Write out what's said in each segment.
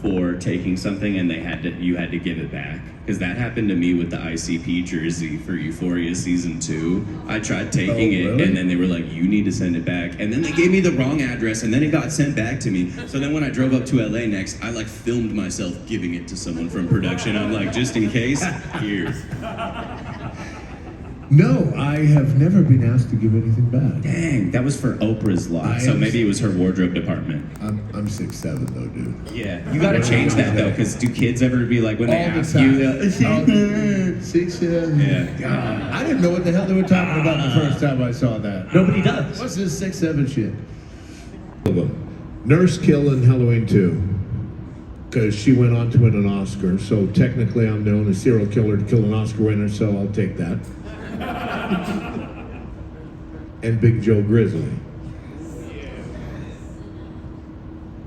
for taking something and you had to give it back. Because that happened to me with the ICP jersey for Euphoria season 2. I tried taking it, really? and then they were like, you need to send it back. And then they gave me the wrong address, and then it got sent back to me. So then when I drove up to LA next, I like filmed myself giving it to someone from production. I'm like, just in case, here. No, I have never been asked to give anything back. Dang, that was for Oprah's lot, so maybe it was her wardrobe department. I'm 6'7" though, dude. Yeah, you gotta change that though, because do kids ever be like, when they ask you, 6'7". Yeah. God, I didn't know what the hell they were talking about the first time I saw that. Nobody does. What's this 6'7" shit? Nurse Kill in Halloween 2. Because she went on to win an Oscar, so technically I'm known as serial killer to kill an Oscar winner, so I'll take that. And Big Joe Grizzly.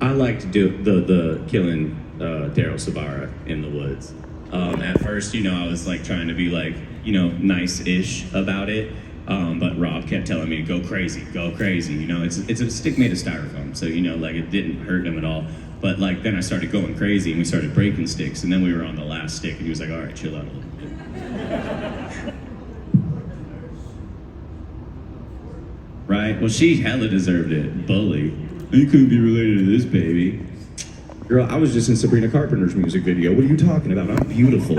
I like to do the killing Daryl Sabara in the woods. At first, I was like trying to be like, nice-ish about it. But Rob kept telling me, go crazy. It's a stick made of styrofoam, so like it didn't hurt him at all. But like then I started going crazy and we started breaking sticks, and then we were on the last stick and he was like, all right, chill out a little bit. Right? Well, she hella deserved it. Bully. You couldn't be related to this baby. Girl, I was just in Sabrina Carpenter's music video. What are you talking about? I'm beautiful.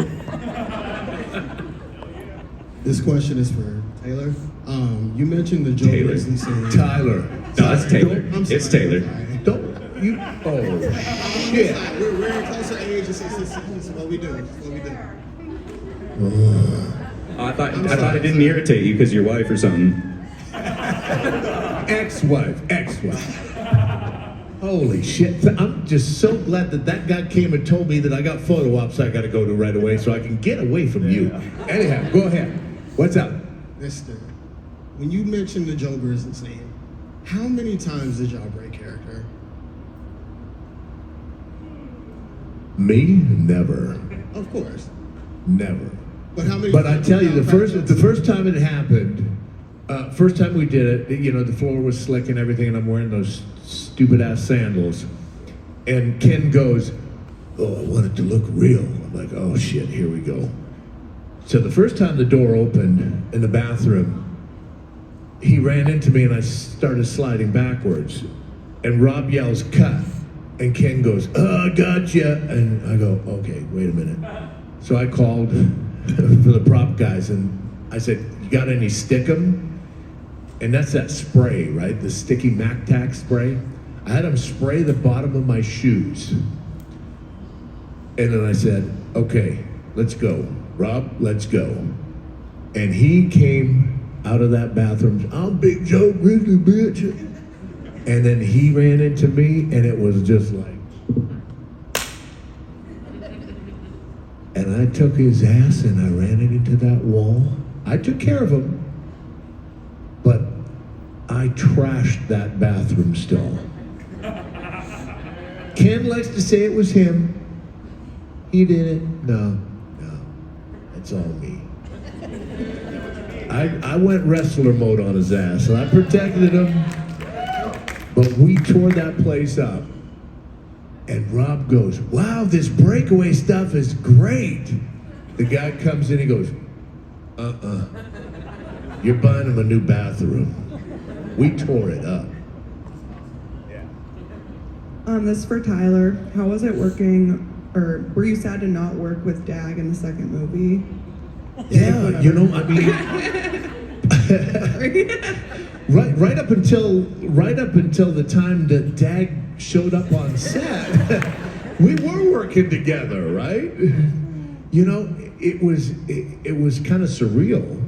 This question is for Taylor. You mentioned the Joe Taylor. Grizzly scene. Tyler. No, it's Taylor. I'm sorry, It's Taylor. sorry. Don't you? Oh shit! We're in closer age. It's what we do. It's what we do. I thought it didn't irritate you because your wife or something. Ex-wife. Holy shit! I'm just so glad that guy came and told me that I got photo ops I got to go to right away, so I can get away from you. Anyhow, go ahead. What's up? Mister, when you mentioned the Joe Grizzly scene, how many times did y'all break character? Me? Never. Of course. Never. But how many? But I tell you, the first time it happened, first time we did it, the floor was slick and everything, and I'm wearing those stupid ass sandals. And Ken goes, "Oh, I want it to look real." I'm like, "Oh shit, here we go." So the first time the door opened in the bathroom, he ran into me and I started sliding backwards. And Rob yells, "Cut." And Ken goes, "Oh, gotcha." And I go, "Okay, wait a minute." So I called for the prop guys and I said, "You got any Stickum?" And that's that spray, right? The sticky Mac Tac spray. I had him spray the bottom of my shoes. And then I said, "Okay, let's go. Rob, let's go." And he came out of that bathroom, "I'm Big Joe Grizzly, bitch." And then he ran into me and it was just like, and I took his ass and I ran it into that wall. I took care of him, but I trashed that bathroom stall. Ken likes to say it was him. He did it. No, it's all me. I went wrestler mode on his ass and I protected him, but we tore that place up. And Rob goes, "Wow, this breakaway stuff is great." The guy comes in, he goes, "You're buying him a new bathroom." We tore it up. This is for Tyler. How was it working, or were you sad to not work with Daeg in the second movie? Yeah, I mean, right up until the time that Daeg showed up on set, we were working together, right? It was kind of surreal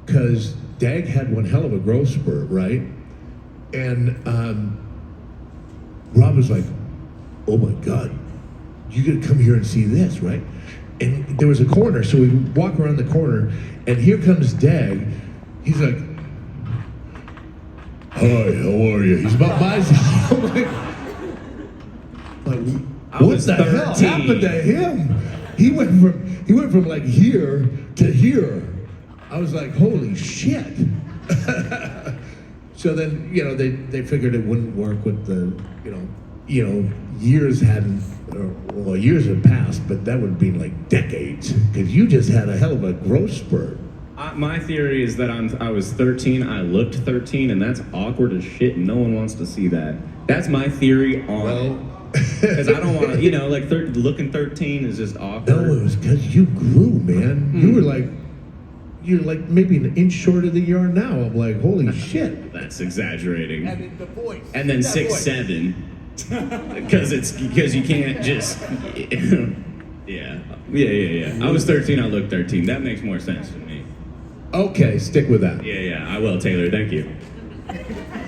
because Daeg had one hell of a growth spurt, right? And Rob was like, "Oh my God, you gotta come here and see this," right? And there was a corner, so we walk around the corner, and here comes Daeg. He's like, "Hi, how are you?" He's about my size. What the hell happened to him? He went from like here to here. I was like, holy shit. So then, they figured it wouldn't work with the, years hadn't, well, years had passed, but that would have been like decades, because you just had a hell of a growth spurt. My theory is that I was 13, I looked 13, and that's awkward as shit, and no one wants to see that. That's my theory on it. Because I don't want to, looking 13 is just awkward. No, it was because you grew, man. You're like maybe an inch shorter than you are now. I'm like, holy shit. That's exaggerating. And the voice. And then 6'7", because you can't just. Yeah. I was 13. I looked 13. That makes more sense to me. Okay, stick with that. Yeah. I will, Taylor. Thank you.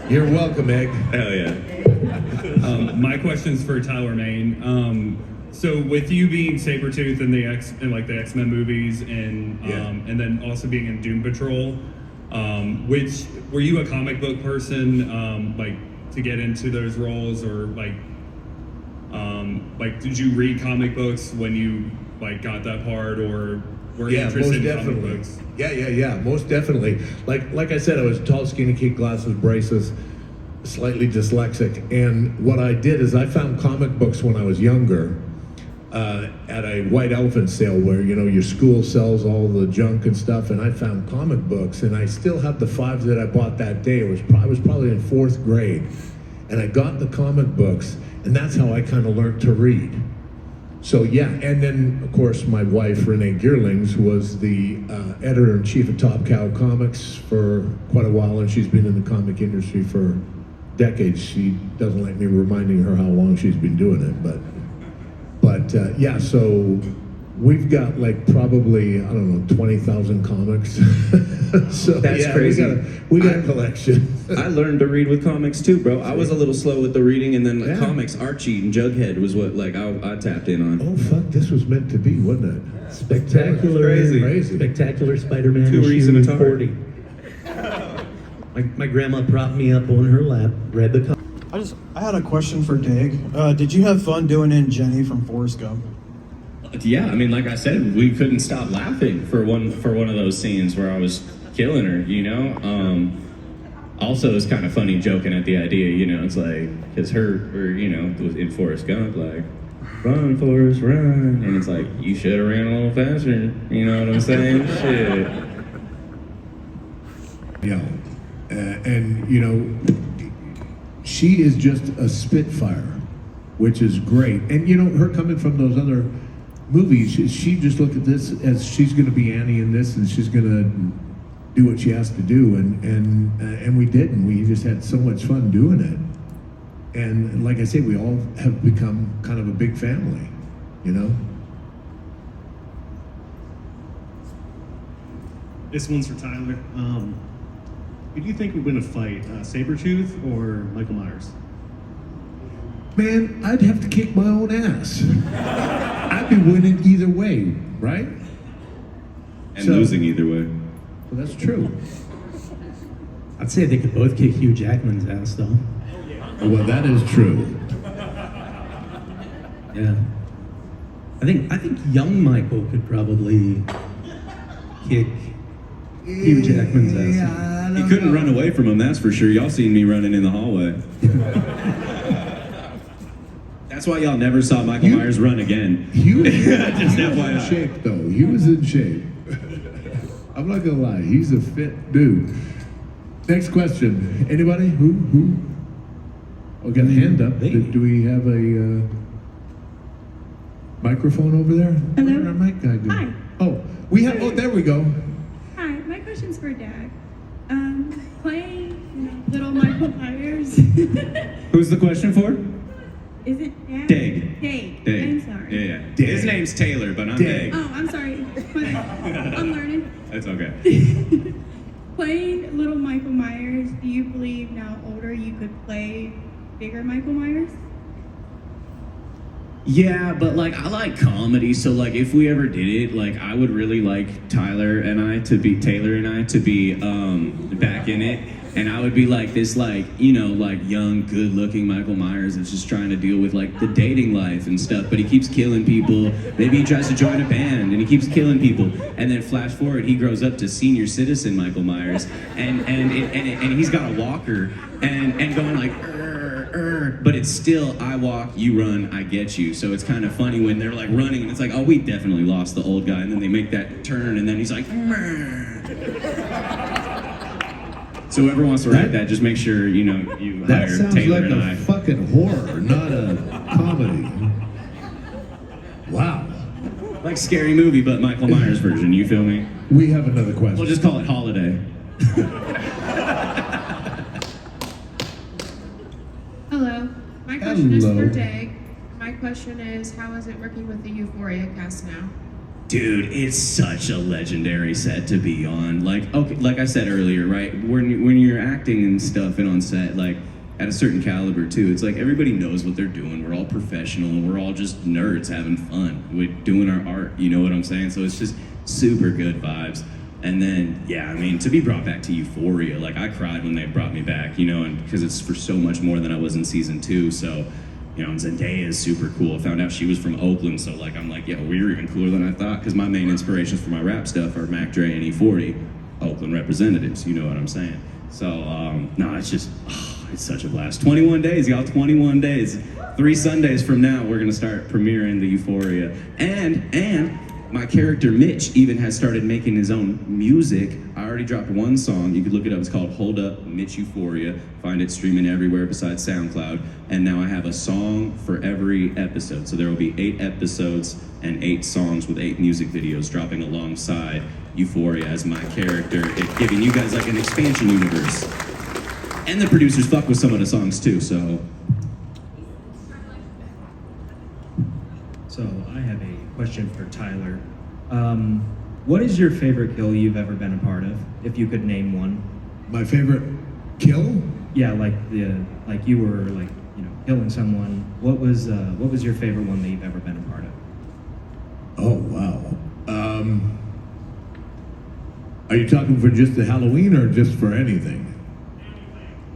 You're welcome, Egg. Hell yeah. My question's for Tyler Main. So with you being Sabretooth in the X-Men movies and then also being in Doom Patrol, which were you a comic book person to get into those roles, or did you read comic books when you got that part, or were you interested in comic books? Yeah, most definitely. Like I said, I was a tall, skinny kid, glasses, braces, slightly dyslexic, and what I did is I found comic books when I was younger at a white elephant sale where your school sells all the junk and stuff, and I found comic books, and I still have the 5 that I bought that day. I was probably in 4th grade, and I got the comic books, and that's how I kind of learned to read. So yeah, and then of course my wife Renee Geerlings was the editor-in-chief of Top Cow Comics for quite a while, and she's been in the comic industry for decades. She doesn't like me reminding her how long she's been doing it, but yeah. So we've got probably 20,000 comics. So That's yeah, crazy. We got a collection. I learned to read with comics too, bro. I was a little slow with the reading, and then Yeah. comics, Archie and Jughead was what I tapped in on. Oh fuck, this was meant to be, wasn't it? Spectacular, Crazy. spectacular Spider-Man Two issue Reese and a 40. My grandma propped me up on her lap, read the comic. I had a question for Daeg. Did you have fun doing in Jenny from Forrest Gump? Yeah, I mean, like I said, we couldn't stop laughing for one of those scenes where I was killing her. Also, it's kind of funny joking at the idea. It's like because her was in Forrest Gump, like run, Forrest, run, and it's like you should have ran a little faster. You know what I'm saying? Shit. Yeah, and she is just a spitfire, which is great. And her coming from those other movies, she just looked at this as she's going to be Annie in this, and she's going to do what she has to do, and we did, and we just had so much fun doing it. And like I say, we all have become kind of a big family, This one's for Tyler. Who do you think would win a fight, Sabretooth or Michael Myers? Man, I'd have to kick my own ass. I'd be winning either way, right? And losing either way. Well, that's true. I'd say they could both kick Hugh Jackman's ass, though. Well, that is true. Yeah. I think young Michael could probably kick Hugh Jackman's ass. Yeah, He couldn't run away from him, that's for sure. Y'all seen me running in the hallway. That's why y'all never saw Michael Myers run again. He was, Just he was in FYI. shape, though. He was in shape. I'm not gonna lie, he's a fit dude. Next question. Anybody? Who? Oh, got a hand up. Do we have a microphone over there? Hello? Where'd our mic guy go? Hi. Oh, we have. Oh, there we go. Hi, my question's for Daeg. Playing little Michael Myers. Who's the question for? Is it Daeg? Daeg. Daeg. I'm sorry. Yeah. Daeg. His name's Taylor, but I'm Daeg. Daeg. Oh, I'm sorry. I'm learning. That's okay. Playing little Michael Myers, do you believe now older you could play bigger Michael Myers? Yeah, but I like comedy, so if we ever did it, I would really like Taylor and I to be back in it, and I would be this young, good-looking Michael Myers that's just trying to deal with the dating life and stuff, but he keeps killing people. Maybe he tries to join a band and he keeps killing people, and then flash forward, he grows up to senior citizen Michael Myers, and he's got a walker and going but it's still I walk, you run, I get you. So it's kind of funny when they're like running and it's like, oh, we definitely lost the old guy, and then they make that turn and then he's like, so whoever wants to write that, just make sure you That hire sounds Taylor like and a I. fucking horror, not a comedy. Wow. Like Scary Movie, but Michael Myers version. You feel me? We have another question. We'll just call it Holiday. Hello. My question is Hello. for Daeg. My question is, how is it working with the Euphoria cast now? Dude, it's such a legendary set to be on. Like, okay, like I said earlier, right? When you're acting and stuff and on set, like at a certain caliber too, it's like everybody knows what they're doing. We're all professional and we're all just nerds having fun. We're doing our art, you know what I'm saying? So it's just super good vibes. And then, yeah, I mean, to be brought back to Euphoria, like I cried when they brought me back, and because it's for so much more than I was in season 2. So, and Zendaya is super cool. I found out she was from Oakland, so like I'm like, yeah, we're even cooler than I thought. Because my main inspirations for my rap stuff are Mac Dre and E40, Oakland representatives. You know what I'm saying? So, no, it's just, it's such a blast. 21 days, y'all. 21 days. 3 Sundays from now, we're gonna start premiering the Euphoria, and my character Mitch even has started making his own music. I already dropped one song. You could look it up. It's called Hold Up Mitch Euphoria. Find it streaming everywhere besides SoundCloud. And now I have a song for every episode. So there will be 8 episodes and 8 songs with 8 music videos dropping alongside Euphoria as my character, giving you guys like an expansion universe. And the producers fuck with some of the songs too, so. So I have a question for Tyler. What is your favorite kill you've ever been a part of? If you could name one. My favorite kill? Yeah, like you were killing someone. What was your favorite one that you've ever been a part of? Oh, wow. Are you talking for just the Halloween or just for anything?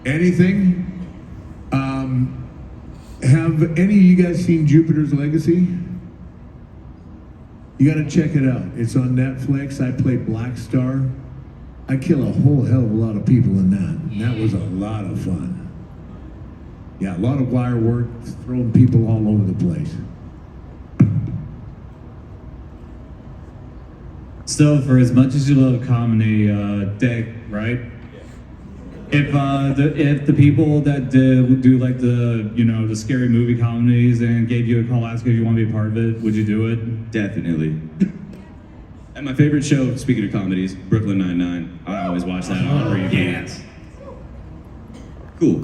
Anything? Have any of you guys seen Jupiter's Legacy? You gotta check it out. It's on Netflix. I play Black Star. I kill a whole hell of a lot of people in that. And that was a lot of fun. Yeah, a lot of wire work, throwing people all over the place. So, for as much as you love comedy, Daeg, right? If the people that do like the scary movie comedies and gave you a call asking if you want to be a part of it, would you do it? Definitely. And my favorite show, speaking of comedies, Brooklyn Nine-Nine. I always watch that on repeat. Yes. Cool.